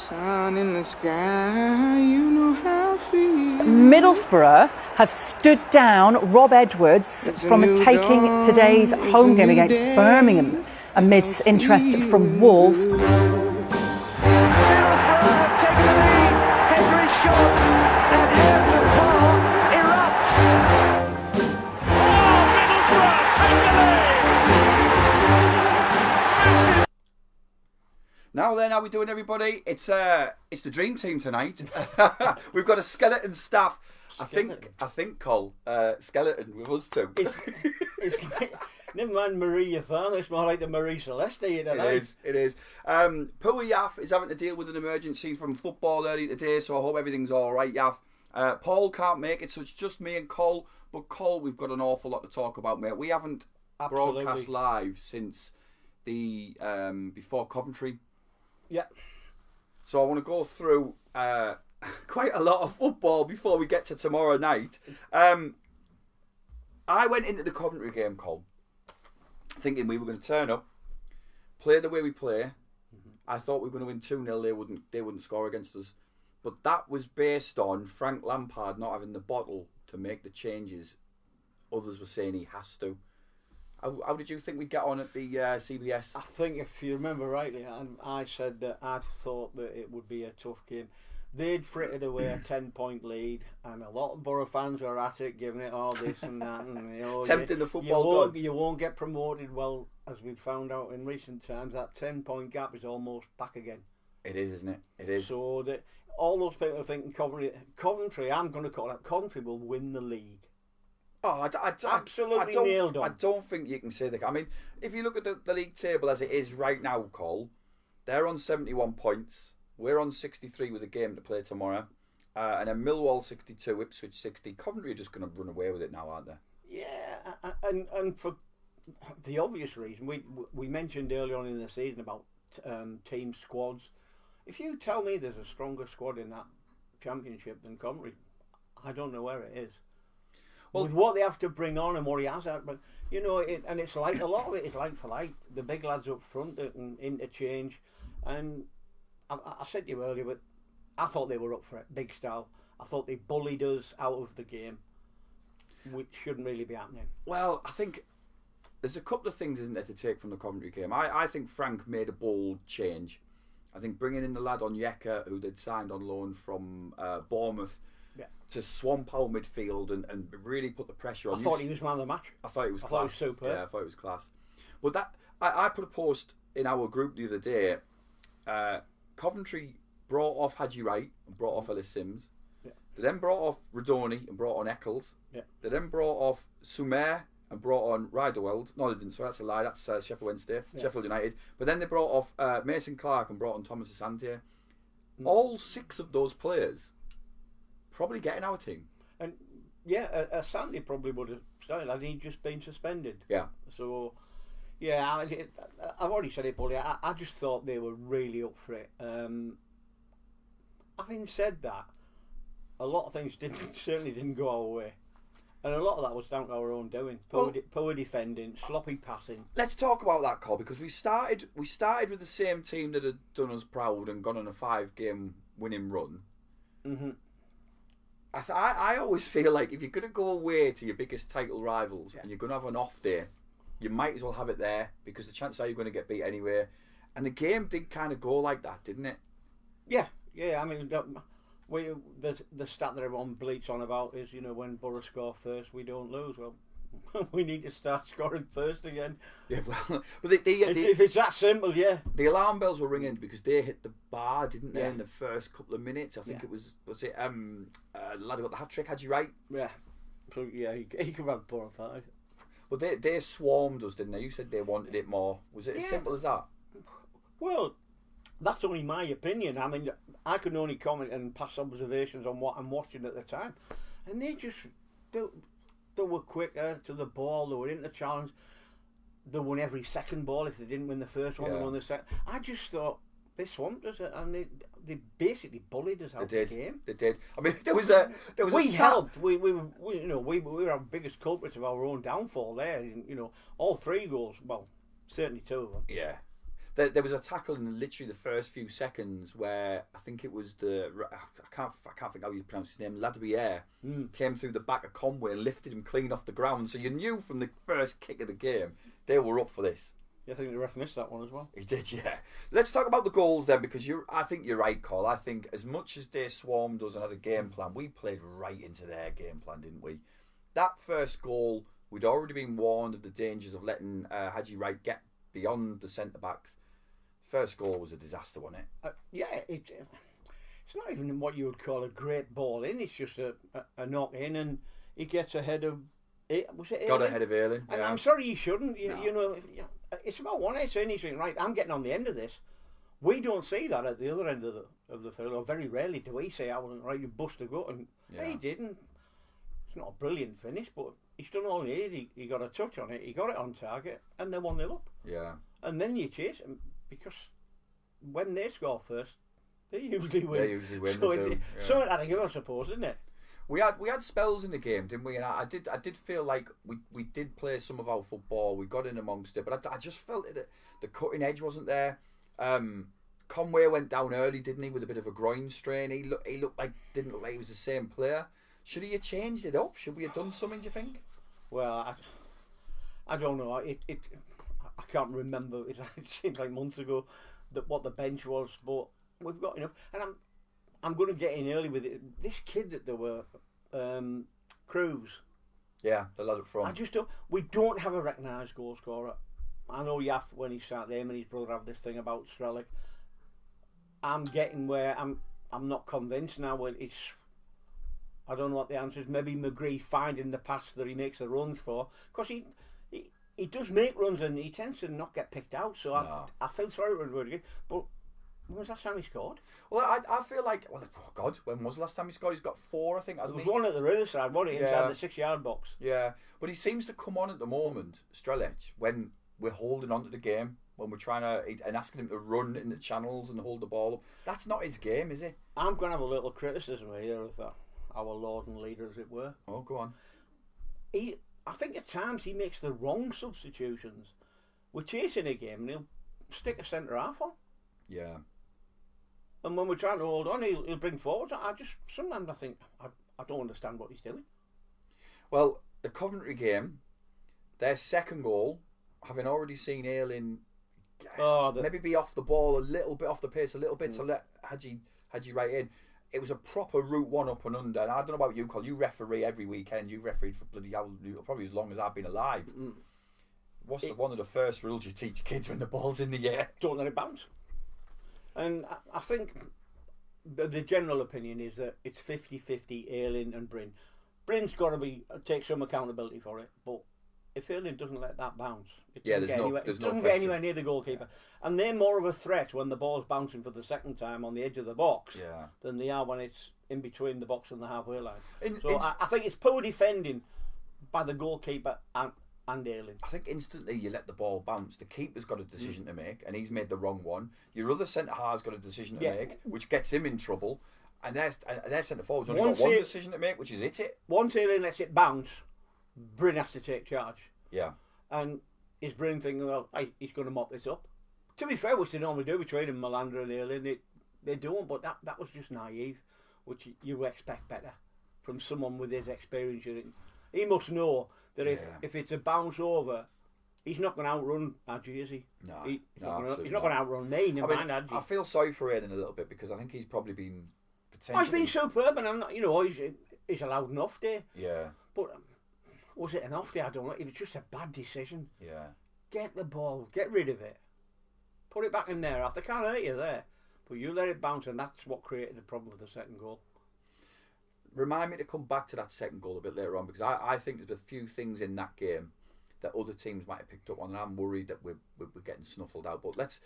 Sun in the sky, you know how I feel. Middlesbrough have stood down Rob Edwards from taking today's home game against Birmingham amid interest from Wolves. Middlesbrough have taken the lead. Henry's shot, and Hampton Park erupts. Oh, Middlesbrough take the lead. Now then, how we doing, everybody? It's the dream team tonight. We've got a skeleton staff. I think Cole, skeleton with us too. It's never mind Marie, your father. It's more like the Marie Celeste here tonight. It is. Pua Yaff is having to deal with an emergency from football early today, so I hope everything's all right, Yaff. Paul can't make it, so it's just me and Cole. But Cole, we've got an awful lot to talk about, mate. We haven't broadcast live since the before Coventry. Yeah. So I want to go through quite a lot of football before we get to tomorrow night. I went into the Coventry game, Cole, thinking we were going to turn up, play the way we play. Mm-hmm. I thought we were going to win 2-0. They wouldn't score against us. But that was based on Frank Lampard not having the bottle to make the changes others were saying he has to. How did you think we'd get on at the CBS? I think, if you remember rightly, I said that I thought that it would be a tough game. They'd frittered away a 10-point lead, and a lot of Borough fans were at it, giving it all this and that. And, tempting the football gods. You won't get promoted. Well, as we've found out in recent times, that 10-point gap is almost back again. It is, isn't it? It is. So that all those people are thinking Coventry, I'm going to call it, Coventry will win the league. Oh, Absolutely nailed on. I don't think you can say that. I mean, if you look at the league table as it is right now, Cole, they're on 71 points. We're on 63 with a game to play tomorrow. And then Millwall 62, Ipswich 60. Coventry are just going to run away with it now, aren't they? Yeah, and for the obvious reason, we mentioned early on in the season about team squads. If you tell me there's a stronger squad in that championship than Coventry, I don't know where it is. Well, with what they have to bring on and what he has, but you know, and it's like a lot of it is like for like. The big lads up front that can interchange, and I said to you earlier, but I thought they were up for it, big style. I thought they bullied us out of the game, which shouldn't really be happening. Well, I think there's a couple of things, isn't there, to take from the Coventry game. I think Frank made a bold change. I think bringing in the lad Onyeka, who they'd signed on loan from Bournemouth, to swamp our midfield and really put the pressure on. I thought he was man of the match. I thought he was class. I thought he was super. Yeah, I thought he was class. But that I put a post in our group the other day. Coventry brought off Haji Wright and brought off Ellis Sims. Yeah. They then brought off Radoni and brought on Eccles. Yeah. They then brought off Sumer and brought on Riderweld. No, they didn't. So that's a lie. That's Sheffield Wednesday, Sheffield United. But then they brought off Mason Clark and brought on Thomas Asante. All 6 of those players probably getting our team. And Asante probably would have started had he just been suspended. Yeah. So, yeah, I've already said it, Buddy. I just thought they were really up for it. Having said that, a lot of things certainly didn't go our way. And a lot of that was down to our own doing. Poor defending, sloppy passing. Let's talk about that, Cole, because we started with the same team that had done us proud and gone on a 5-game winning run. Mm-hmm. I always feel like if you're going to go away to your biggest title rivals and you're going to have an off day, you might as well have it there, because the chances are you're going to get beat anyway. And the game did kind of go like that, didn't it? Yeah. I mean, the stat that everyone bleats on about is, you know, when Borough score first, we don't lose. Well, we need to start scoring first again. Yeah, well, but if it's that simple, yeah. The alarm bells were ringing because they hit the bar, didn't they, in the first couple of minutes? I think it was it the lad who got the hat trick, Haji Wright? Yeah. So, yeah, he could have 4 or 5. Well, they swarmed us, didn't they? You said they wanted it more. Was it as simple as that? Well, that's only my opinion. I mean, I can only comment and pass observations on what I'm watching at the time. And they were quicker to the ball. They were in the challenge. They won every second ball. If they didn't win the first one, they won the second. I just thought they swamped us, and they basically bullied us out of the game. They did. I mean, there was we helped. We were our biggest culprits of our own downfall there. You know, all 3 goals. Well, certainly 2 of them. Yeah. There was a tackle in literally the first few seconds where I think it was I can't think how you pronounce his name. Ladouier came through the back of Conway and lifted him clean off the ground. So you knew from the first kick of the game they were up for this. I think the ref missed that one as well. He did, yeah. Let's talk about the goals then, because I think you're right, Cole. I think as much as they swarmed us and had a game plan, we played right into their game plan, didn't we? That first goal, we'd already been warned of the dangers of letting Haji Wright get beyond the centre backs. First goal was a disaster, wasn't it? It's not even what you would call a great ball in. It's just a knock in, and he gets ahead of. Was it Got Ayling? ahead of Ayling. And yeah. I'm sorry he shouldn't. No. You know, it's about one edge, and he's saying, right, I'm getting on the end of this. We don't see that at the other end of the field, or very rarely do we say, I wasn't right, you bust a gut, and he didn't. It's not a brilliant finish, but he's done all he did. He got a touch on it, he got it on target, and they're 1-0 up. Yeah. And then you chase them, because when they score first, they usually win. They usually win. So yeah. it had to give, I suppose, didn't it? We had spells in the game, didn't we? And I did feel like we did play some of our football. We got in amongst it, but I just felt that the cutting edge wasn't there. Conway went down early, didn't he, with a bit of a groin strain? He didn't look like he was the same player. Should he have changed it up? Should we have done something? Do you think? Well, I don't know. I can't remember. It seems like months ago what the bench was, but we've got enough. And I'm going to get in early with it. This kid that there were, Cruz. Yeah, the lad up front. I just don't. We don't have a recognised goal scorer. I know Yaff, when he started there, and his brother have this thing about Strelic. I'm getting where I'm not convinced now. It's, I don't know what the answer is. Maybe McGree finding the pass that he makes the runs for, because he does make runs and he tends to not get picked out. So no. I feel sorry for Rudiger, but when was the last time he scored? Well, I feel like, oh God, when was the last time he scored? He's got 4, I think, hasn't he? There was one at the other side, wasn't he? Inside the 6-yard box. Yeah, but he seems to come on at the moment, Strelic, when we're holding on to the game, when we're trying to, and asking him to run in the channels and hold the ball up. That's not his game, is it? I'm going to have a little criticism here of our Lord and leader, as it were. Oh, go on. I think at times he makes the wrong substitutions. We're chasing a game and he'll stick a centre half on. Yeah. And when we're trying to hold on, he'll bring forward. Sometimes I think I don't understand what he's doing. Well, the Coventry game, their second goal, having already seen Ayling maybe be off the ball a little bit, off the pace a little bit to let Haji Wright in. It was a proper route 1 up and under. And I don't know about you, Cole. You referee every weekend. You've refereed for probably as long as I've been alive. What's one of the first rules you teach kids when the ball's in the air? Don't let it bounce. And I think the general opinion is that it's 50-50 Ayling and Bryn. Bryn's got to take some accountability for it, but if Ayling doesn't let that bounce, it doesn't get anywhere near the goalkeeper. Yeah. And they're more of a threat when the ball's bouncing for the second time on the edge of the box than they are when it's in between the box and the halfway line. I think it's poor defending by the goalkeeper and Ayling. I think instantly you let the ball bounce. The keeper's got a decision to make, and he's made the wrong one. Your other centre half's got a decision to make, which gets him in trouble. And their centre forward's only got one decision to make, which is hit it. Once Ayling lets it bounce, Bryn has to take charge. Yeah. And is Bryn thinking, well, he's going to mop this up? To be fair, which they normally do between him, Malander and Ayling, they don't, but that was just naive, which you expect better from someone with his experience. He must know that if it's a bounce over, he's not going to outrun Hadji, is he? No, he's not going to outrun me. I feel sorry for Ayling a little bit because I think he's probably been potentially. He's been superb, and I'm not. He's allowed an off day. Yeah. But was it an off day? I don't know. It was just a bad decision. Yeah. Get the ball, get rid of it, put it back in there. After can't hurt you there, but you let it bounce, and that's what created the problem with the second goal. Remind me to come back to that second goal a bit later on, because I think there's a few things in that game that other teams might have picked up on, and I'm worried that we're getting snuffled out. But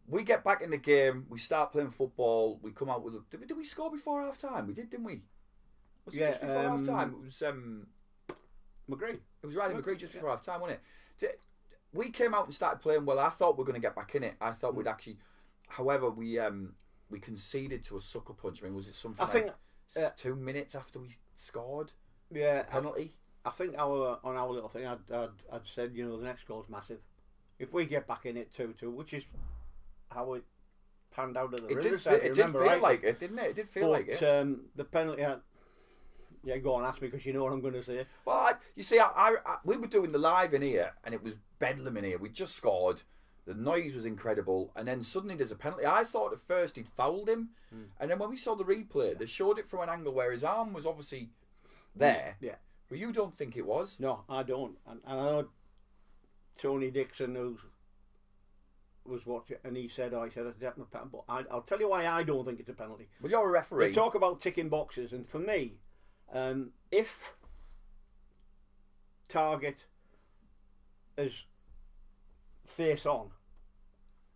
we get back in the game, we start playing football, we come out with did we score before half time? We did, didn't we? Was it just before half time? It was McGree. It was Riley McGree just before half time, wasn't it? We came out and started playing well. I thought we were going to get back in it. I thought we'd actually, however, we conceded to a sucker punch. I mean, was it something 2 minutes after we scored? Yeah, penalty. I think on our little thing, I'd said, the next goal's massive. If we get back in it 2-2, which is how it panned out at the It Riverside. did feel like it, didn't it? It did feel like it. The penalty. Yeah, go on, ask me because you know what I'm going to say. Well, we were doing the live in here, and it was bedlam in here. We just scored. The noise was incredible, and then suddenly there's a penalty. I thought at first he'd fouled him, and then when we saw the replay, they showed it from an angle where his arm was obviously there. Yeah. But you don't think it was? No, I don't. And I know Tony Dixon, who was watching, and he said, it's a definite penalty. But I'll tell you why I don't think it's a penalty. Well, you're a referee. They talk about ticking boxes, and for me, if target is face on,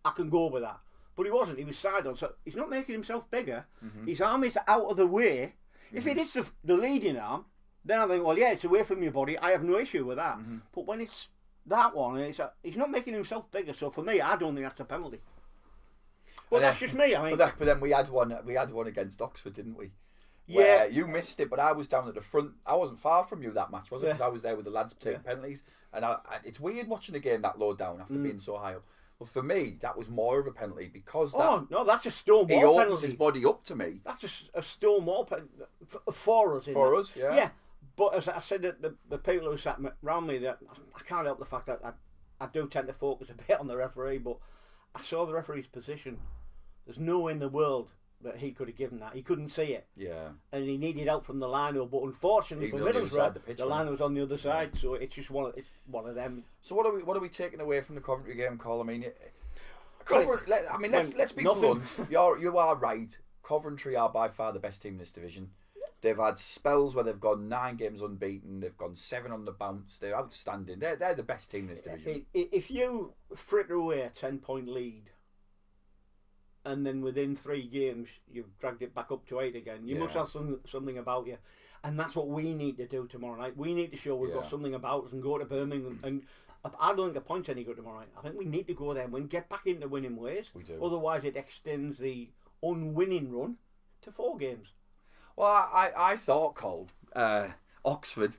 I can go with that. But he wasn't. He was side on, so he's not making himself bigger. His arm is out of the way. If it is the leading arm, then I think, well, yeah, it's away from your body. I have no issue with that. But when it's that one, and he's not making himself bigger. So for me, I don't think that's a penalty. Well, that's just me. I mean, but then we had one. We had one against Oxford, didn't we? Yeah, where you missed it, but I was down at the front. I wasn't far from you that match, was it? Yeah. Because I was there with the lads taking penalties, and it's weird watching a game that low down after being so high up. But for me, that was more of a penalty because no, that's a stone he wall opens penalty. his body up to me. That's a stone wall penalty for us. For us, yeah. Yeah, but as I said, the people who sat around me, that I can't help the fact that I do tend to focus a bit on the referee, but I saw the referee's position. There's no way in the world that he could have given that. He couldn't see it. Yeah. And he needed help from the line, but unfortunately for Middlesbrough, the line was on the other side, so it's just one of them. So what are we taking away from the Coventry game, Cole? I mean, let's be nothing. blunt. You are right. Coventry are by far the best team in this division. They've had spells where they've gone 9 games unbeaten. They've gone 7 on the bounce. They're outstanding. They're the best team in this division. If you fritter away a 10-point lead, and then within 3 games you've dragged it back up to 8 again, you must have something about you, and that's what we need to do tomorrow night. We need to show we've got something about us and go to Birmingham. And I don't think a point's any good tomorrow night. I think we need to go there and win, get back into winning ways. We do. Otherwise, it extends the unwinning run to 4 games. Well, I thought, Cole, Oxford,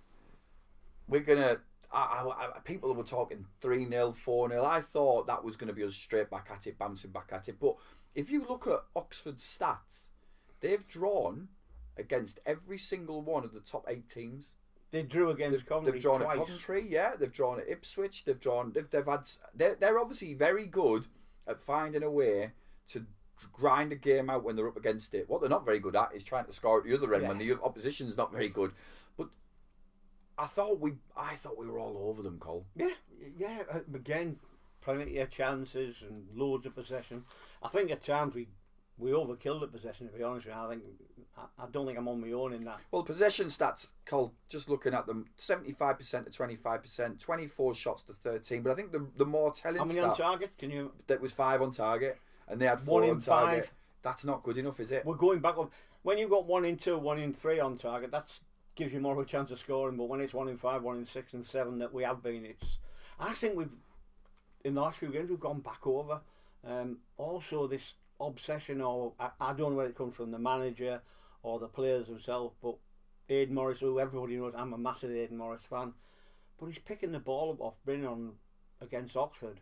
we're gonna. People were talking 3-0, 4-0. I thought that was going to be us straight back at it, bouncing back at it. But if you look at Oxford's stats, they've drawn against every single one of the top 8 teams. They drew against Coventry. They've drawn twice. at Coventry, yeah. They've drawn at Ipswich. They've had. They're obviously very good at finding a way to grind a game out when they're up against it. What they're not very good at is trying to score at the other end when the opposition's not very good. But I thought we were all over them, Cole. Yeah. Again, plenty of chances and loads of possession. I think at times we overkilled the possession. To be honest with you, I don't think I'm on my own in that. Well, possession stats, Cole. Just looking at them, 75% to 25%, 24 shots to 13. But I think the more telling How many on target? Can you? That was 5 on target, and they had 4 on target. 5. That's not good enough, is it? We're going back up. When you've got 1 in 2, 1 in 3 on target, that's gives you more of a chance of scoring. But when it's 1 in 5, 1 in 6 and 7 that we have been, I think in the last few games we've gone back over. Also this obsession, or I don't know where it comes from, the manager or the players themselves, but Aidan Morris, who everybody knows I'm a massive Aidan Morris fan, but he's picking the ball up off bringing on against Oxford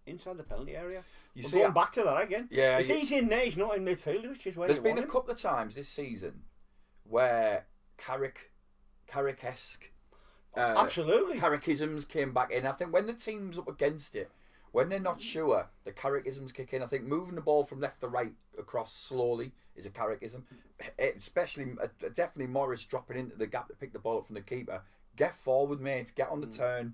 inside the penalty area. We're going back to that again. Yeah, if he's in there, he's not in midfield, which is where there's been a couple of times this season where Carrick-esque absolutely Carrickisms came back in. I think when the team's up against it, when they're not sure, the Carrickisms kick in. I think moving the ball from left to right across slowly is a Carrickism. Especially, definitely Morris dropping into the gap to pick the ball up from the keeper. Get forward, mate. Get on the turn.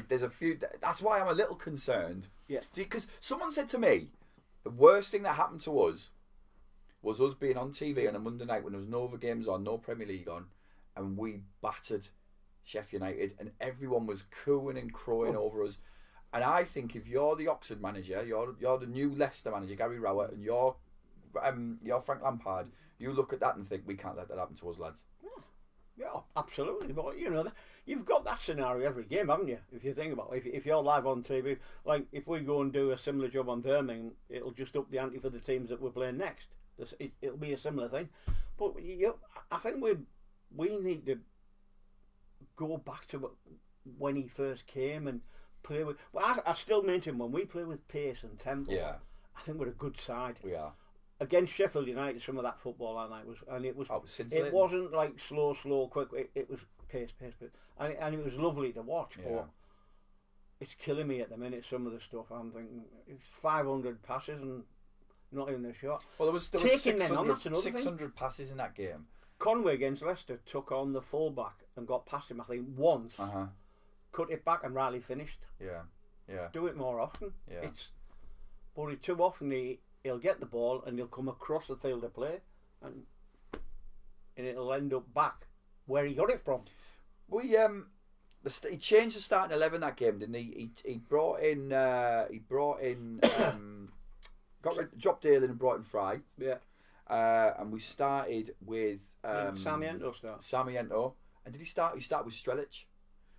There's a few. That's why I'm a little concerned. Yeah. Because someone said to me, the worst thing that happened to us was us being on TV on a Monday night when there was no other games on, no Premier League on, and we battered Sheffield United, and everyone was cooing and crowing over us. And I think if you're the Oxford manager, you're the new Leicester manager, Gary Rowett, and you're Frank Lampard, you look at that and think, we can't let that happen to us, lads. Yeah, absolutely. But you've got that scenario every game, haven't you? If you think about it, if you're live on TV, like if we go and do a similar job on Birmingham, it'll just up the ante for the teams that we're playing next. It'll be a similar thing. But I think we need to go back to when he first came and play with. Well, I still maintain when we play with pace and tempo, Yeah. I think we're a good side. We are. Against Sheffield United, some of that football that night was, and it scintillating. wasn't like slow, quick. It was pace, and it was lovely to watch. Yeah. But it's killing me at the minute. Some of the stuff I'm thinking, it's 500 passes and not even a shot. Well, there was Taking men on, that's another 600 passes in that game. Conway against Leicester took on the fullback and got past him, I think, once. Cut it back and Riley finished. Yeah. Do it more often. Yeah. But too often he'll get the ball and he'll come across the field of play and it'll end up back where he got it from. We he changed the starting 11 that game, didn't he? He brought in dropped Dale in and brought in Fry. Yeah. And we started with Sarmiento start. Sarmiento. And did he start? He started with Strelic.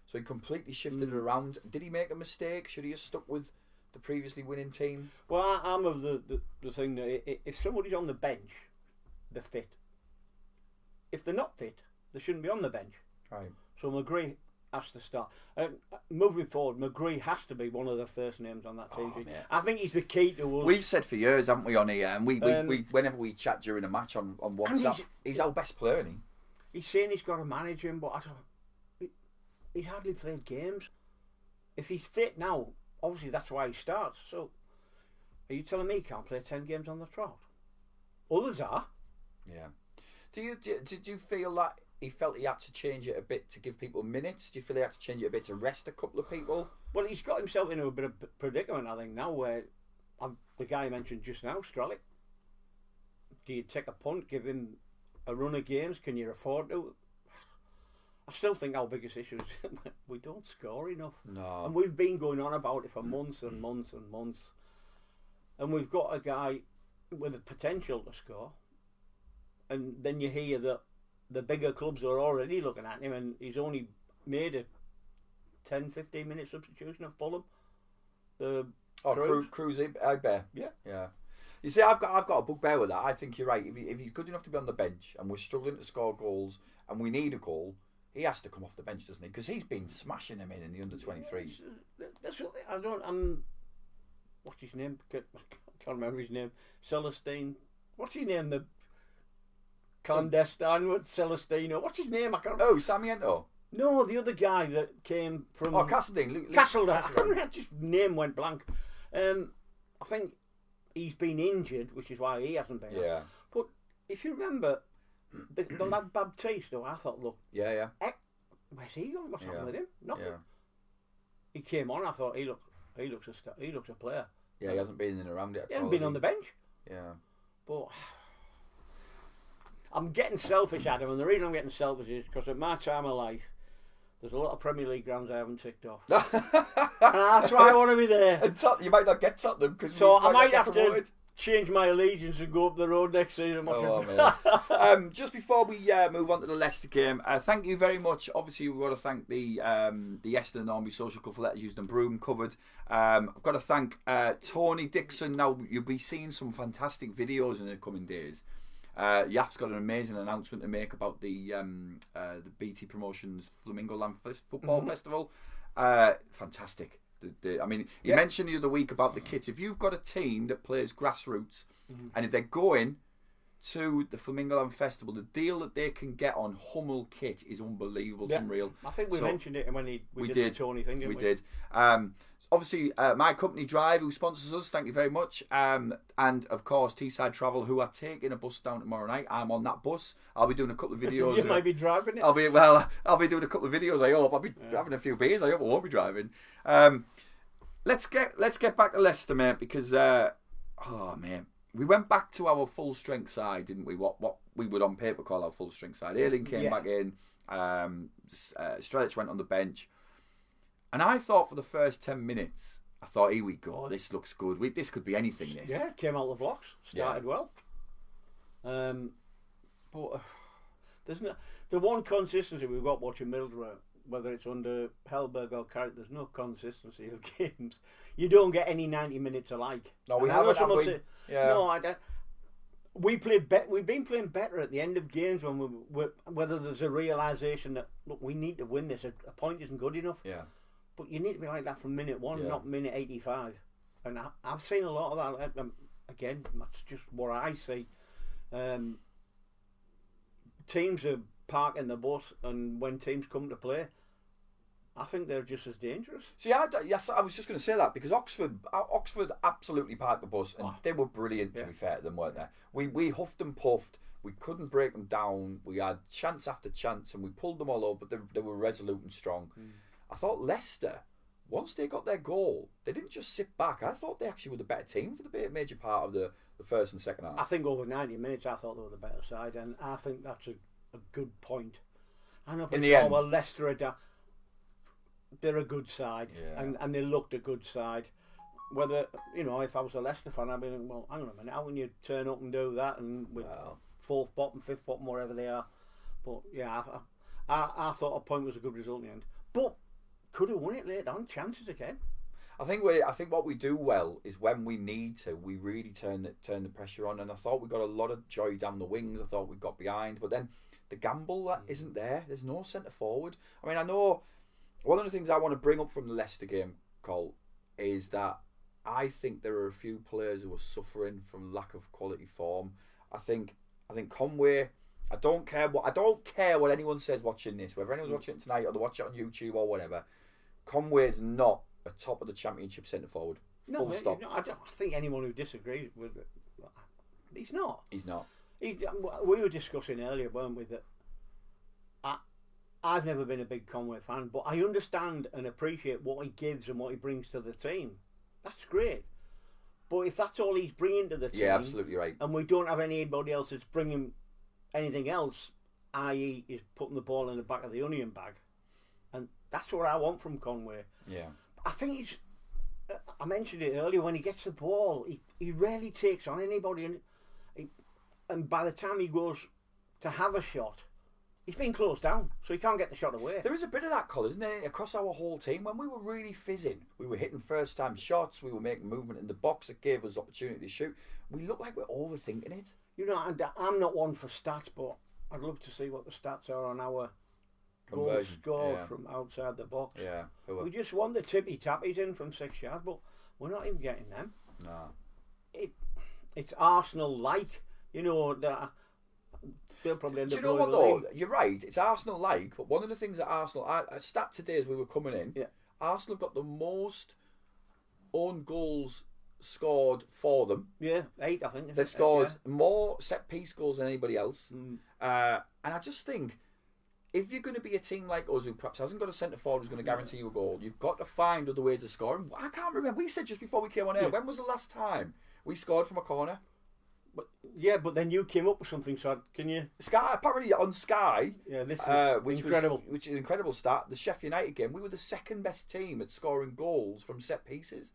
So he completely shifted it around. Did he make a mistake? Should he have stuck with the previously winning team? Well, I'm of the thing that if somebody's on the bench, they're fit. If they're not fit, they shouldn't be on the bench. Right. So McGree has to start. Moving forward, McGree has to be one of the first names on that team. I think he's the key to us. We've said for years, haven't we, on here? And we whenever we chat during a match on WhatsApp, he's our best player, isn't he? He's saying he's got to manage him, but he's hardly played games. If he's fit now, obviously that's why he starts. So, are you telling me he can't play 10 games on the trot? Others are. Yeah. Did you feel that he felt he had to change it a bit to give people minutes? Do you feel he had to change it a bit to rest a couple of people? Well, he's got himself into a bit of predicament, I think, now where the guy I mentioned just now, Strelic. Do you take a punt, give him a run of games? Can you afford to? I still think our biggest issue is we don't score enough. No. And we've been going on about it for months and months and months. And we've got a guy with the potential to score. And then you hear that the bigger clubs are already looking at him and he's only made a 10-15 minute substitution at Fulham. Cruz, I bet. Yeah. You see, I've got a bugbear with that. I think you're right. If he's good enough to be on the bench and we're struggling to score goals and we need a goal, he has to come off the bench, doesn't he? Because he's been smashing them in the under-23s. That's what what's his name? I can't remember his name. Celestine. What's his name? The clandestine with Celestino. What's his name? I can't remember. Oh, Sarmiento. No, the other guy that came from. Oh, Castledine. Castledine. Just name went blank. I think he's been injured, which is why he hasn't been. Yeah. But if you remember, the lad Baptiste, I thought, look. Yeah. Where's he gone? What's happened with him? Nothing. Yeah. He came on. I thought he looks a player. Yeah, he hasn't been in and around it at all. He hasn't been on the bench. Yeah. But I'm getting selfish, Adam, and the reason I'm getting selfish is because at my time of life, there's a lot of Premier League grounds I haven't ticked off. And that's why I want to be there. And you might not get Tottenham because I might have to change my allegiance and go up the road next season. Just before we move on to the Leicester game, thank you very much. Obviously, we want to thank the Eston Army Social Club for letting us use the broom covered. I've got to thank Tony Dixon. Now, you'll be seeing some fantastic videos in the coming days. Yaft's got an amazing announcement to make about the BT Promotions Flamingo Land Football Festival. Fantastic. I mean, he mentioned the other week about the kits. If you've got a team that plays grassroots, and if they're going to the Flamingo Land Festival, the deal that they can get on Hummel kit is unbelievable. It's unreal. I think we mentioned it when we did the Tony thing, didn't we? We did. Obviously, my company Drive, who sponsors us, thank you very much. And of course, Teesside Travel, who are taking a bus down tomorrow night. I'm on that bus. I'll be doing a couple of videos. You might be driving it. I'll be doing a couple of videos. I hope I'll be having a few beers. I hope I won't be driving. Let's get back to Leicester, mate, because we went back to our full strength side, didn't we? What we would on paper call our full strength side. Ayling came back in. Strelic went on the bench. And I thought for the first 10 minutes, here we go, this looks good. This could be anything, this. Yeah, came out the blocks, started well. But there's the one consistency we've got watching Middlesbrough, whether it's under Hellberg or Carrick, there's no consistency of games. You don't get any 90 minutes alike. No, we haven't. No, I don't. We've been playing better at the end of games when whether there's a realisation that, look, we need to win this. A point isn't good enough. Yeah. But you need to be like that from minute one, Yeah. not minute 85. And I've seen a lot of that. Again, that's just what I see. Teams are parking the bus, and when teams come to play, I think they're just as dangerous. See, yes, I was just going to say that because Oxford absolutely parked the bus, and they were brilliant, to be fair to them, weren't they? We huffed and puffed. We couldn't break them down. We had chance after chance, and we pulled them all over, but they were resolute and strong. I thought Leicester, once they got their goal, they didn't just sit back. I thought they actually were the better team for the major part of the first and second half. I think over 90 minutes, I thought they were the better side, and I think that's a good point. I know In the end, well, Leicester are they're a good side, Yeah. and they looked a good side. Whether, if I was a Leicester fan, I'd be like, well, hang on a minute, how can you turn up and do that, and with fourth bottom, fifth bottom, wherever they are. But yeah, I thought a point was a good result in the end. But could have won it later on, chances again. I think what we do well is when we need to, we really turn the pressure on. And I thought we got a lot of joy down the wings. I thought we got behind, but then the gamble that isn't there. There's no centre forward. I mean, I know one of the things I want to bring up from the Leicester game, Cole, is that I think there are a few players who are suffering from lack of quality form. I think Conway. I don't care what anyone says watching this, whether anyone's watching it tonight or they watch it on YouTube or whatever. Conway's not a top of the Championship centre forward. Full stop. I don't think anyone who disagrees with it. He's not. He's not. We were discussing earlier, weren't we, that I've never been a big Conway fan, but I understand and appreciate what he gives and what he brings to the team. That's great. But if that's all he's bringing to the team, Yeah, absolutely right. and we don't have anybody else that's bringing anything else, i.e. is putting the ball in the back of the onion bag, and that's what I want from Conway. Yeah. I think he's. I mentioned it earlier. When he gets the ball, he rarely takes on anybody, and by the time he goes to have a shot, he's been closed down, so he can't get the shot away. There is a bit of that, Col, isn't there, across our whole team? When we were really fizzing, we were hitting first-time shots, we were making movement in the box that gave us opportunity to shoot. We look like we're overthinking it. I'm not one for stats, but I'd love to see what the stats are on our goals Conversion, scored yeah. from outside the box. Yeah. We just want the tippy-tappies in from 6 yards, but we're not even getting them. No. It's Arsenal-like, that they'll probably end Do up you know what, blowing the though? league. You're right, it's Arsenal-like, but one of the things that Arsenal... A stat today as we were coming in, Yeah. Arsenal have got the most own goals scored for them. Yeah, 8, I think. They've scored more set-piece goals than anybody else. Mm. And I just think, if you're going to be a team like us who perhaps hasn't got a centre forward who's going to guarantee you a goal, you've got to find other ways of scoring. I can't remember. We said just before we came on air, when was the last time we scored from a corner? But then you came up with something, so can you? Sky, apparently on Sky, Yeah, this is which incredible. which is an incredible stat. The Sheffield United game, we were the second best team at scoring goals from set pieces.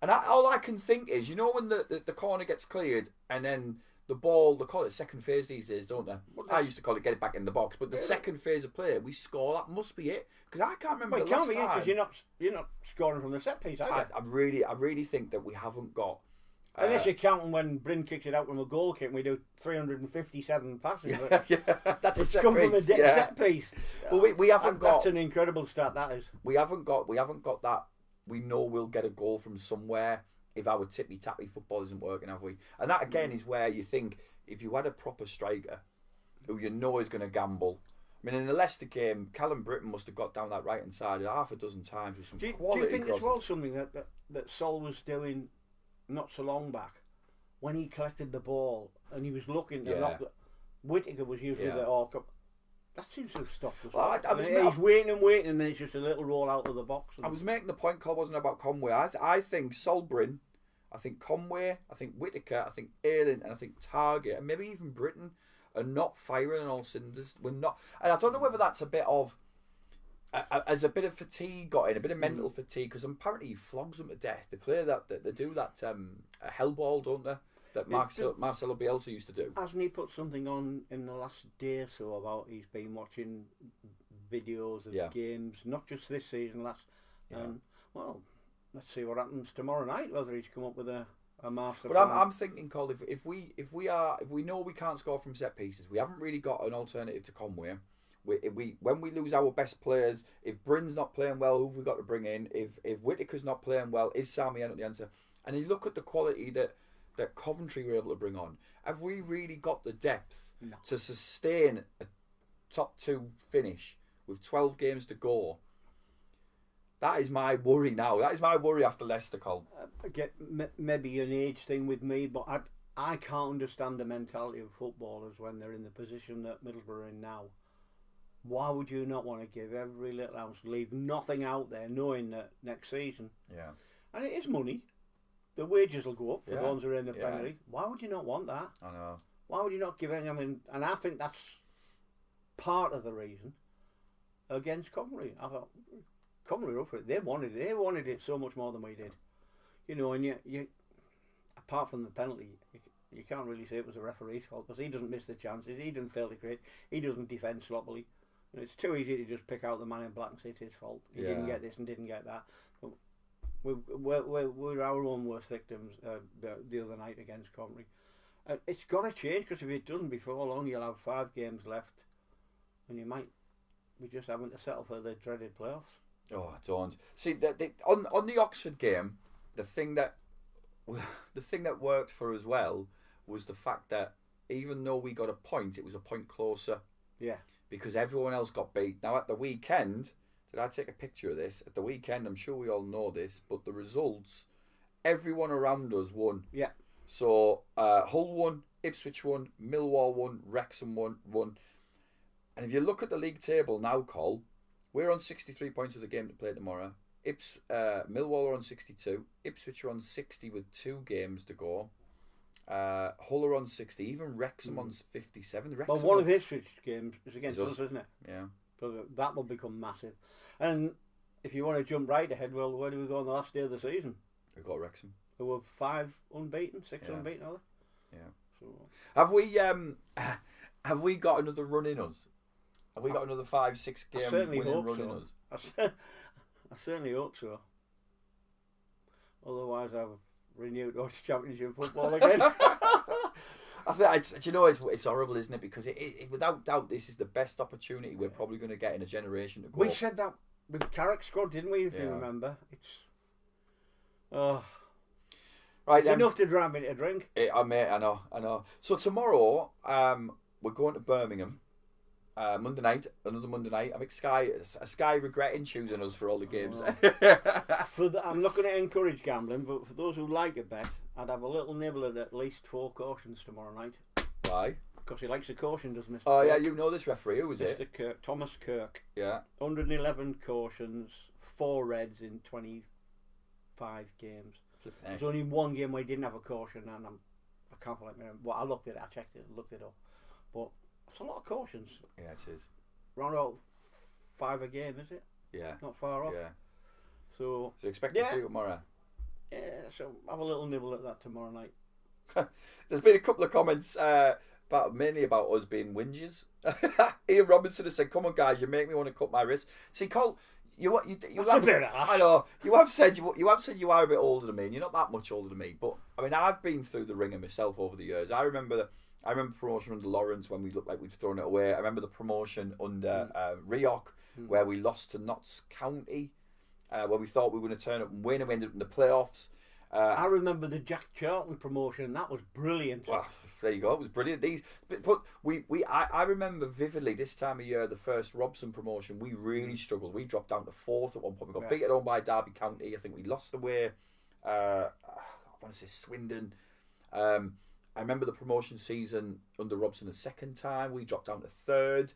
And all I can think is, when the corner gets cleared and then the ball, they call it second phase these days, don't they? I used to call it get it back in the box, but the second phase of play, we score. That must be it, because I can't remember Well, the it last can't be time. because you're not scoring from the set piece, are you? I really think that we haven't got. Unless you're counting when Bryn kicks it out from a goal kick and we do 357 passes. Yeah, that's a It's set come from a piece. set piece. Well, we haven't got. That's an incredible stat, that is. We haven't got that. We know we'll get a goal from somewhere if our tippy-tappy football isn't working, have we? And that again is where you think if you had a proper striker who you know is going to gamble. I mean, in the Leicester game, Callum Britton must have got down that right-hand side half a dozen times with some quality Do you think crosses. as well something that Sol was doing not so long back when he collected the ball and he was looking to knock the... Whittaker was usually the hawk. That seems to have stopped us. Well, He's waiting and then it's just a little roll out of the box. I was making the point, Cole, wasn't about Conway. I think Solbrin, I think Conway, I think Whittaker, I think Ayling, and I think Target, and maybe even Britain are not firing on all cylinders. We're not, and I don't know whether that's a bit of, as a bit of fatigue got in, a bit of mental fatigue, because apparently he flogs them to death. They play they do that hellball, don't they? That Marcelo Bielsa used to do. Hasn't he put something on in the last day or so about he's been watching videos of games, not just this season, and well, let's see what happens tomorrow night. Whether he's come up with a master. But I'm thinking, Cole, if we know we can't score from set pieces, we haven't really got an alternative to Conway. when we lose our best players, if Bryn's not playing well, who've we got to bring in? If Whittaker's not playing well, is Sammy Ennett the answer? And you look at the quality that Coventry were able to bring on. Have we really got the depth to sustain a top 2 finish with 12 games to go? That is my worry now. That is my worry after Leicester, Cole. Maybe an age thing with me, but I can't understand the mentality of footballers when they're in the position that Middlesbrough are in now. Why would you not want to give every little ounce, leave nothing out there, knowing that next season, and it is money, the wages will go up for the ones who are in the Premier League. Why would you not want that? I know. Why would you not give any? I mean, and I think that's part of the reason against Coventry. I thought Coventry were up for it. They wanted it. They wanted it so much more than we did. You know, and you apart from the penalty, you can't really say it was the referee's fault because he doesn't miss the chances. He doesn't fail to create. He doesn't defend sloppily. You know, it's too easy to just pick out the man in black and say it's his fault. He didn't get this and didn't get that. But we're our own worst victims the other night against Coventry. It's got to change because if it doesn't before long, you'll have 5 games left, and you might be just having to settle for the dreaded playoffs. Oh, don't. See, on the Oxford game, the thing that worked for us well was the fact that even though we got a point, it was a point closer. Yeah. Because everyone else got beat. Now at the weekend, did I take a picture of this? At the weekend, I'm sure we all know this, but the results, everyone around us won. Yeah. So Hull won, Ipswich won, Millwall won, Wrexham won. And if you look at the league table now, Cole, we're on 63 points with the game to play tomorrow. Millwall are on 62. Ipswich are on 60 with 2 games to go. Hull are on 60. Even Wrexham on 57. Well, one of Ipswich games is against us, isn't it? Yeah. So that will become massive. And if you want to jump right ahead, well, where do we go on the last day of the season? We've got Wrexham. Who were 5 unbeaten, 6 unbeaten, are they? Yeah. So Have we got another run in us? Have we got another 5-6 game winning run in us? I certainly hope so. Otherwise, I've renewed Dutch Championship football again. I think it's horrible, isn't it? Because it without doubt, this is the best opportunity we're probably going to get in a generation to go. We said that with Carrick's squad, didn't we? If you remember, it's right. It's enough to drown me to drink. Mate, I know. So tomorrow, we're going to Birmingham. Monday night, another Monday night. I think Sky regretting choosing us for all the games. I'm not going to encourage gambling, but for those who like a bet, I'd have a little nibble at least 4 cautions tomorrow night. Why? Because he likes a caution, does Mr. Oh, Kirk. yeah, you know this referee. Who was Mr. it? Kirk, Thomas Kirk. Yeah. 111 cautions, 4 reds in 25 games. There's only one game where he didn't have a caution, and I can't remember. Well, I looked at it, I checked it, looked it up. But it's a lot of cautions. Yeah, it is. Round about 5 a game, is it? Yeah. Not far off. Yeah. So expect a few tomorrow. Yeah, so have a little nibble at that tomorrow night. There's been a couple of comments mainly about us being whingers. Ian Robinson has said, "Come on, guys, you make me want to cut my wrist." See, Cole, you have I know you have said you are a bit older than me, and you're not that much older than me. But I mean, I've been through the ringer myself over the years. I remember promotion under Lawrence when we looked like we'd thrown it away. I remember the promotion under Rioch where we lost to Notts County, where we thought we were going to turn up and win, and we ended up in the playoffs. I remember the Jack Charlton promotion. That was brilliant. Well, there you go. It was brilliant. I remember vividly this time of year, the first Robson promotion. We really struggled. We dropped down to 4th at one point. We got beat at home by Derby County. I think we lost away. I want to say Swindon. I remember the promotion season under Robson the second time. We dropped down to 3rd.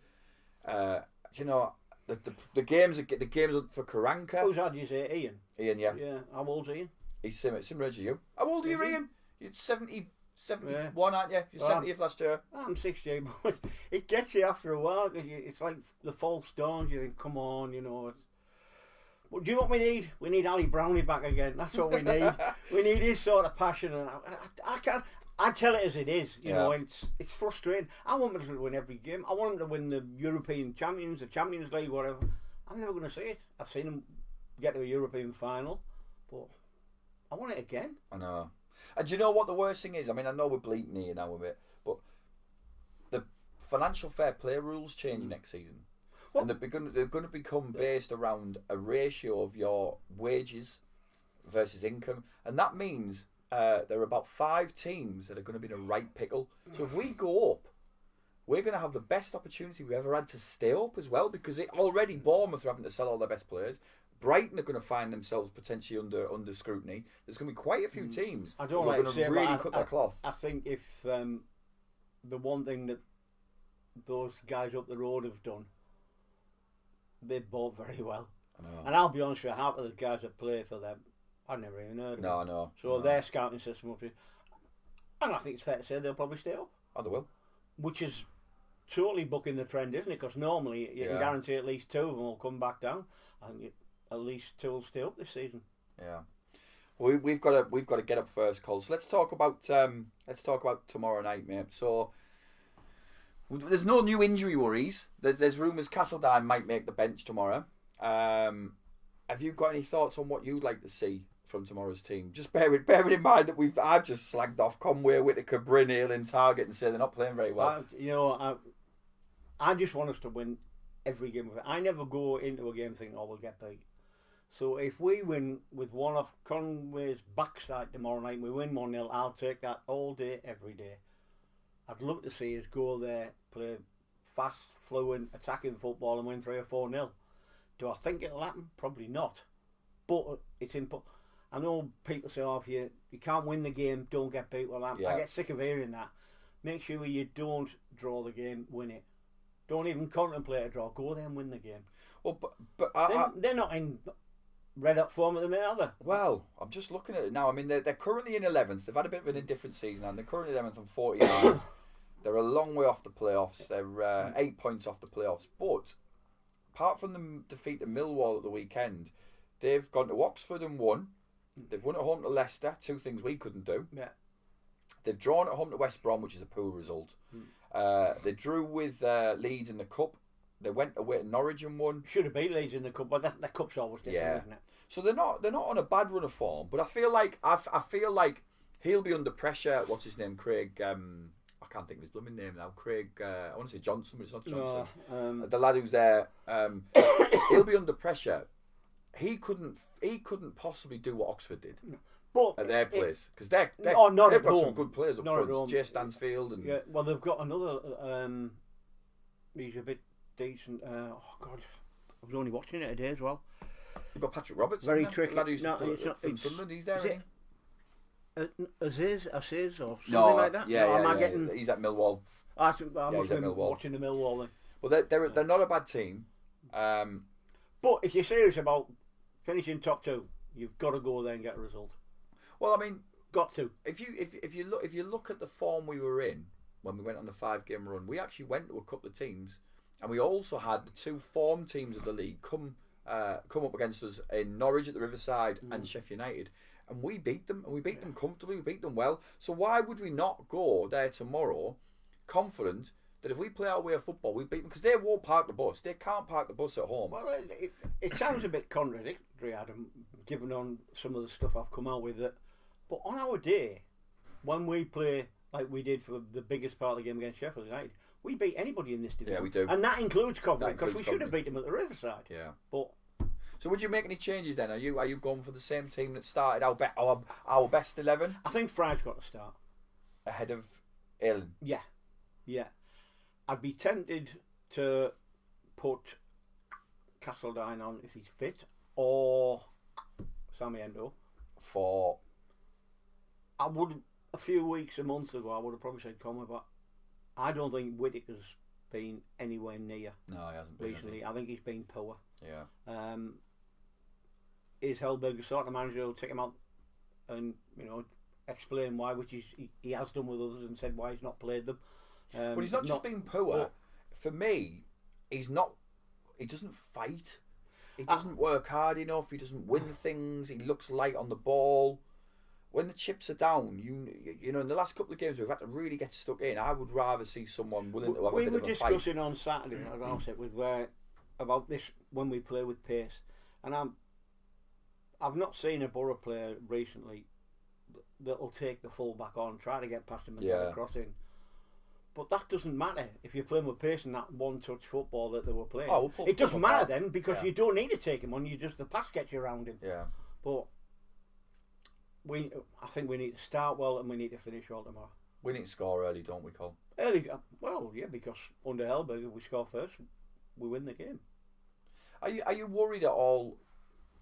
The games for Karanka. Who's had you say Ian? Ian, yeah. Yeah. How old's Ian? He's similar to you. How old are you, Ian? You're 71, aren't you? You're 70th last year. I'm 68, but it gets you after a while because it's like the false dawns. You think, come on, But do you know what we need? We need Ali Brownlee back again. That's what we need. We need his sort of passion, and I can't. I tell it as it is. You know, it's frustrating. I want him to win every game. I want him to win the European Champions, the Champions League, whatever. I'm never going to see it. I've seen him get to a European final, but I want it again. I know. And do you know what the worst thing is? I mean, I know we're bleating here now a bit, but the financial fair play rules change next season. and they're going to become based around a ratio of your wages versus income, and that means there are about 5 teams that are going to be in a right pickle. So if we go up, we're going to have the best opportunity we've ever had to stay up as well, because already Bournemouth are having to sell all their best players. Brighton are going to find themselves potentially under scrutiny. There's going to be quite a few teams I don't who are like going to say, to really but cut their cloth. I think if the one thing that those guys up the road have done, they've bought very well. I know. And I'll be honest with you, half of the guys that play for them, I've never even heard of them. No. So their scouting system will be, and I think it's fair to say they'll probably stay up. Oh, they will. Which is totally bucking the trend, isn't it? Because normally you can guarantee at least 2 of them will come back down. I think at least 2 will stay up this season. Yeah. We've got to get up first, Cole. So let's talk about tomorrow night, mate. So there's no new injury worries. There's rumours Castledine might make the bench tomorrow. Have you got any thoughts on what you'd like to see from tomorrow's team? Just bear it in mind that I've just slagged off Conway, Whittaker, Bryn, Hale and Target and say they're not playing very well. I just want us to win every game. I never go into a game thinking, we'll get beat. So if we win with one off Conway's backside tomorrow night and we win 1-0, I'll take that all day, every day. I'd love to see us go there, play fast, fluent, attacking football and win 3 or 4-0. Do I think it'll happen? Probably not. But it's important. I know people say, if you can't win the game, don't get beat. Well, I get sick of hearing that. Make sure you don't draw the game, win it. Don't even contemplate a draw. Go there and win the game. Well, they're not in red up form at the minute, are they? Well, I'm just looking at it now. I mean, they're currently in 11th. They've had a bit of an indifferent season, and they're currently 11th on 49. They're a long way off the playoffs. They're 8 points off the playoffs. But apart from the defeat to Millwall at the weekend, they've gone to Oxford and won. They've won at home to Leicester, 2 things we couldn't do. Yeah. They've drawn at home to West Brom, which is a poor result. They drew with Leeds in the Cup. They went away to Norwich and won. Should have beat Leeds in the Cup, but the Cup's always different, isn't it? So they're not on a bad run of form, but I feel like he'll be under pressure. What's his name? Craig. I can't think of his blooming name now. Craig. I want to say Johnson, but it's not Johnson. No, the lad who's there. He'll be under pressure. He couldn't possibly do what Oxford did. But at their place, because they've not got some good players up not front. Jay Stansfield and well, they've got another. He's a bit decent. I was only watching it today as well. You've got Patrick Roberts. Very tricky. Lad who's from Sunderland. He's there, isn't he? Aziz or something like that. He's at Millwall. I must have been watching the Millwall then. Well, they're not a bad team. But if you're serious about finishing top 2, you've got to go there and get a result. Well, I mean, got to. If you look at the form we were in when we went on the 5-game run, we actually went to a couple of teams, and we also had the 2 form teams of the league come up against us in Norwich at the Riverside and Sheffield United, and we beat them, and we beat them comfortably, we beat them well. So why would we not go there tomorrow, confident that if we play our way of football, we beat them? Because they won't park the bus. They can't park the bus at home. Well, it sounds a bit contradictory, Adam, given on some of the stuff I've come out with. But on our day, when we play like we did for the biggest part of the game against Sheffield United, we beat anybody in this division. Yeah, we do. And that includes Coventry, because we should have beat them at the Riverside. Yeah. But so would you make any changes then? Are you going for the same team that started our best 11? I think Fry's got to start. Ahead of Ellen? Yeah. I'd be tempted to put Castledine on if he's fit, or Sammy Endo. I would, a month ago, I would have probably said Comer, but I don't think Whittaker's been anywhere near. No, he hasn't been recently. I think he's been poor. Yeah. Is Hellberg the sort of manager who'll take him out and explain why, which he has done with others, and said why he's not played them. But he's not just been poor. For me, he's not. He doesn't fight. He doesn't work hard enough. He doesn't win things. He looks light on the ball. When the chips are down, you know, in the last couple of games we've had to really get stuck in. I would rather see someone willing to have a bit of a fight. We were discussing on Saturday, about this when we play with pace, and I've not seen a Borough player recently that'll take the full back on, try to get past him and get a cross in. But that doesn't matter if you're playing with pace in that one-touch football that they were playing. Oh, we'll put it doesn't him matter up. then because Yeah. you don't need to take him on. You just the pass gets you around him. Yeah. But I think we need to start well and we need to finish well tomorrow. We need to score early, don't we, Cole? Early, well, yeah, because under Hellberg, if we score first, we win the game. Are you worried at all?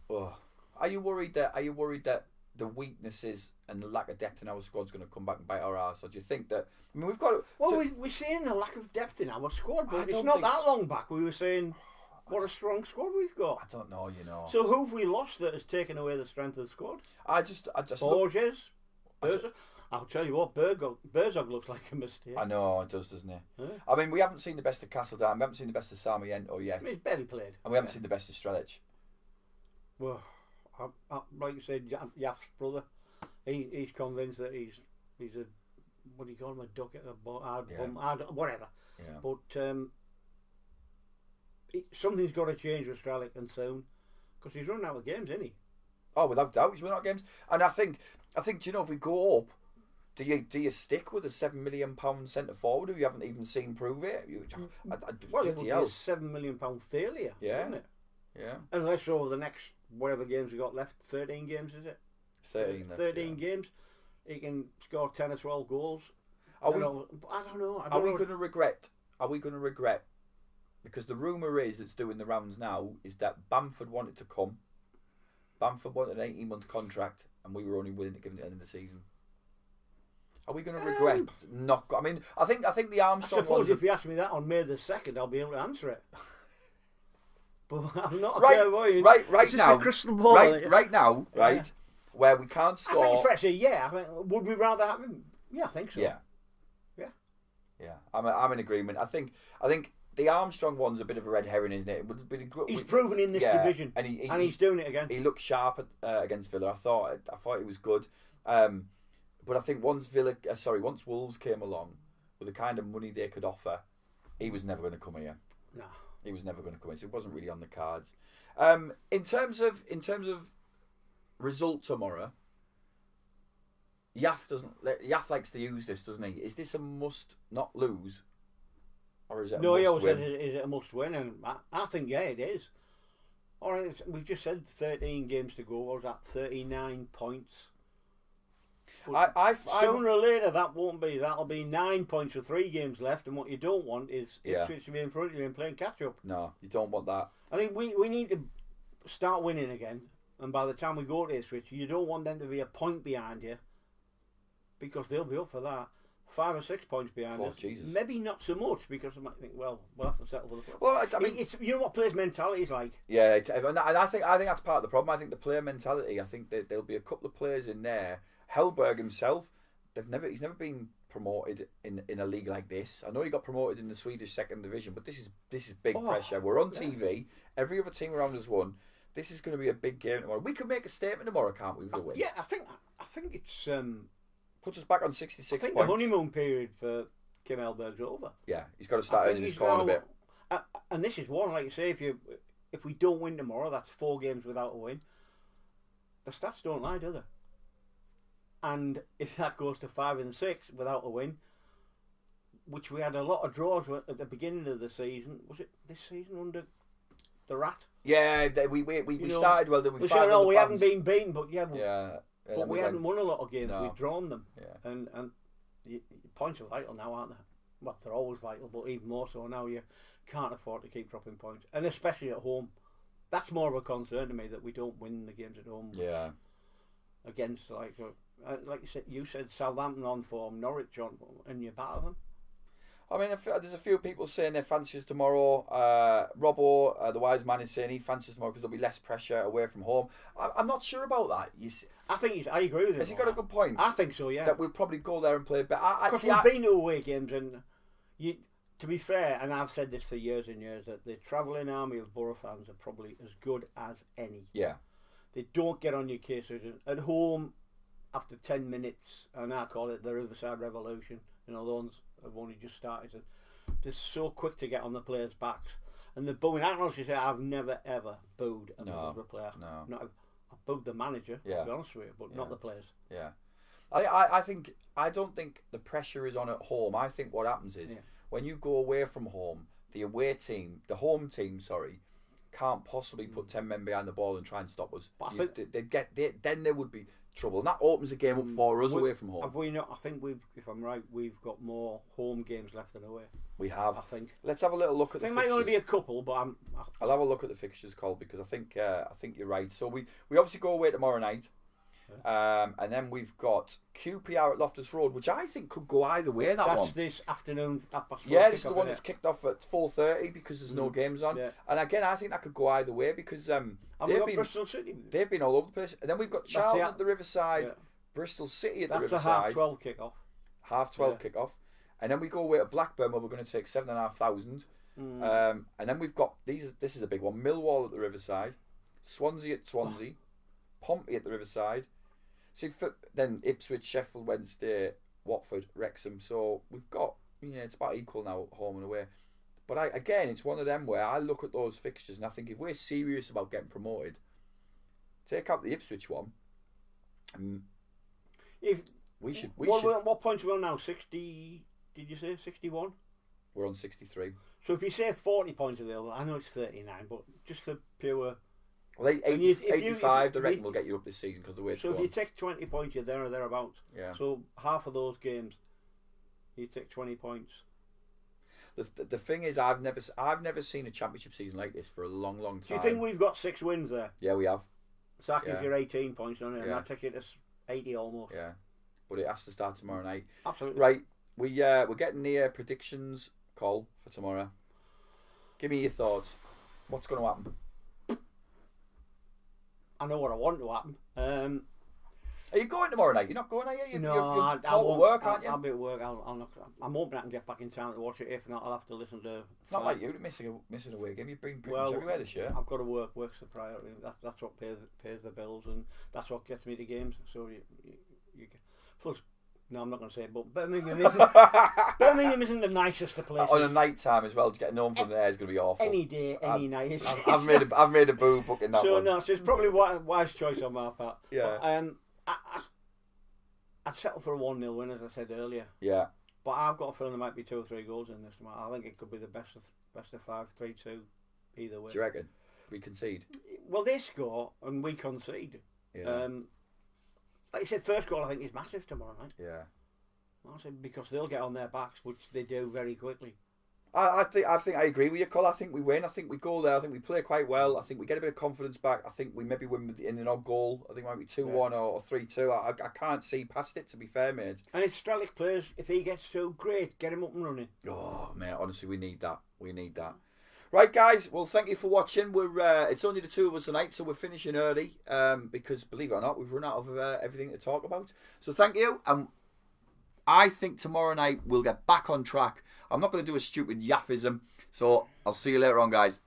Are you worried that the weaknesses and the lack of depth in our squad's going to come back and bite our arse? Or do you think that? I mean, we've got. Well, we're saying the lack of depth in our squad, I but it's don't not think- that long back. We were saying what a strong squad we've I got. don't know. You know. So who have we lost that has taken away the strength of the squad? I just look, Borges, Herzog. I'll tell you what, Herzog looks like a mistake. I know it does, doesn't it? Yeah. I mean, we haven't seen the best of Castledine. We haven't seen the best of Sarmiento yet, I mean, he's barely played. and we haven't seen the best of Strelic. Well, like you said, Yaff's brother, he's convinced that he's a, what do you call him, a ducket, a whatever. Yeah. But something's got to change with Strelic and soon, because he's running out of games, isn't he? Oh, without doubt, he's winning out games. And I think, do you know, if we go up, do you stick with a £7 million centre forward who you haven't even seen prove it? Well, it would bloody be a hell. £7 million failure, Yeah. wouldn't it? Yeah. Unless over the next whatever games we got left, 13 games is it? 13 left, 13 yeah. games. He can score 10 or 12 goals. Are I we don't know. Are we going to regret? Because the rumour is it's doing the rounds now is that Bamford wanted to come. Bamford wanted an 18-month contract, and we were only willing to give him the end of the season. Are we going to regret not? I mean, I think the I Armstrong suppose ones. if you ask me that on May the 2nd, I'll be able to answer it. But I'm not a Right clairvoyant. right It's just now. a crystal ball. Right now, right, where we can't I score. think it's fair to say, yeah. I think, would we rather have him? Yeah, I think so. Yeah. Yeah, I'm in agreement. I think the Armstrong one's a bit of a red herring, isn't it? It would be He's proven in this division, and he's doing it again. He looked sharp against Villa. I thought he was good, but I think once Wolves came along with the kind of money they could offer, he was never going to come here. No, he was never going to come here. So it wasn't really on the cards. In terms of result tomorrow. Yaff likes to use this, doesn't he? Is this a must not lose, or is it? no, a he must always win? said, is it a must win? And I think, yeah, it is. All right, we just said 13 games to go. What was that? 39 points. Sooner or later, that won't be. That'll be 9 points with 3 games left. And what you don't want is Ipswich to be in front of you and playing catch up. No, you don't want that. I think we need to start winning again. And by the time we go to Ipswich, you don't want them to be a point behind you, because they'll be up for that. 5 or 6 points behind us. Jesus. Maybe not so much, because they might think, well, we'll have to settle for the club. Well, I mean, it's, you know what players' mentality is like. Yeah, and I think that's part of the problem. I think the player mentality. I think that there'll be a couple of players in there. Hellberg himself, he's never been promoted in a league like this. I know he got promoted in the Swedish second division, but this is big pressure. We're on TV. Every other team around us won. This is going to be a big game tomorrow. We could make a statement tomorrow, can't we? With a win. Yeah, I think it's. Puts us back on 66 I think points. the honeymoon period for Kim Hellberg's over. Yeah, he's got to start earning his corn a bit. And this is one, like you say, if we don't win tomorrow, that's 4 games without a win. The stats don't lie, do they? And if that goes to 5 and 6 without a win, which we had a lot of draws at the beginning of the season, was it this season under the Rat? Yeah, we started well. Then we said, we hadn't been beaten, but but we hadn't won a lot of games. No. We'd drawn them. Yeah. And points are vital now, aren't they? Well, they're always vital, but even more so now. You can't afford to keep dropping points, and especially at home. That's more of a concern to me, that we don't win the games at home. Yeah. Against like you said, Southampton on form, Norwich on, and you batter them. I mean, there's a few people saying they fancy us tomorrow. Robbo, the wise man, is saying he fancies tomorrow because there'll be less pressure away from home. I'm not sure about that. I agree with him. Has he got a good point? I think so, yeah. That we'll probably go there and play. But because we've been to away games, and to be fair, and I've said this for years and years, that the travelling army of Borough fans are probably as good as any. Yeah. They don't get on your case. At home, after 10 minutes, and I call it the Riverside Revolution, the ones have only just started. They're so quick to get on the players' backs. And the booing, I don't know if you say, I've never ever booed a player. No. I've booed the manager, to be honest with you, but not the players. Yeah. I don't think the pressure is on at home. I think what happens is when you go away from home, the home team, can't possibly put 10 men behind the ball and try and stop us. But I think then there would be trouble, and that opens the game up for us away from home. Have we not? I think if I'm right, we've got more home games left than away. We have. I think. Let's have a little look at the fixtures. There might only be a couple, but I'll have a look at the fixtures, Cole, because I think you're right. So we obviously go away tomorrow night. And then we've got QPR at Loftus Road, which I think could go either way. That's this afternoon. This is the one that's kicked off at 4:30 because there's no games on. Yeah. And again, I think that could go either way because Bristol City. They've been all over the place. And then we've got Charlton at the Riverside, Bristol City at the Riverside. That's a 12:30 kickoff. 12:30 kickoff, and then we go away to Blackburn where we're going to take 7,500. And then we've got This is a big one: Millwall at the Riverside, Swansea at Swansea, Pompey at the Riverside. See, then Ipswich, Sheffield Wednesday, Watford, Wrexham. So we've got, it's about equal now, home and away. But it's one of them where I look at those fixtures and I think if we're serious about getting promoted, take out the Ipswich one. We should. What points are we on now? 60? Did you say 61? We're on 63. So if you say 40 points available, I know it's 39, but just for pure. Well, 85, I reckon will get you up this season because the way it's going. So if you take 20 points, you're there or thereabouts. Yeah. So half of those games, you take 20 points. The thing is, I've never seen a championship season like this for a long, long time. Do you think we've got 6 wins there? Yeah, we have. So that gives you 18 points on it, and Yeah. I take it as 80 almost. Yeah, but it has to start tomorrow night. Absolutely. Right, we're getting near predictions, Cole, for tomorrow. Give me your thoughts. What's going to happen? I know what I want to happen. Are you going tomorrow night? You're not going, are you? No, you're called to work, aren't you? I'll be at work. I'm hoping I can get back in time to watch it. If not, I'll have to listen to. It's not like you missing a away game. You've been pretty much everywhere this year. I've got to work. Work's the priority. That's what pays the bills, and that's what gets me to games. So you plus. No, I'm not going to say it, but Birmingham isn't the nicest of places. On a night time as well, getting home from there is going to be awful. Any day, any night. I've made a boo booking that one. So it's probably a wise choice on my part. Yeah. But, I'd settle for a 1-0 win, as I said earlier. Yeah. But I've got a feeling there might be 2 or 3 goals in this tomorrow. I think it could be the best of 5, 3-2, either way. Do you reckon? We concede? Well, they score and we concede. Yeah. Like you said, first goal I think is massive tomorrow night. Yeah. I said because they'll get on their backs, which they do very quickly. I think I agree with you, Cole. I think we win. I think we go there. I think we play quite well. I think we get a bit of confidence back. I think we maybe win in an odd goal. I think it might be 2-1 or 3-2. I can't see past it, to be fair, mate. And if Strelic plays, if he gets 2, great. Get him up and running. Oh, mate, honestly, we need that. We need that. Right, guys. Well, thank you for watching. It's only the 2 of us tonight, so we're finishing early because, believe it or not, we've run out of everything to talk about. So thank you. I think tomorrow night we'll get back on track. I'm not going to do a stupid yaffism, so I'll see you later on, guys.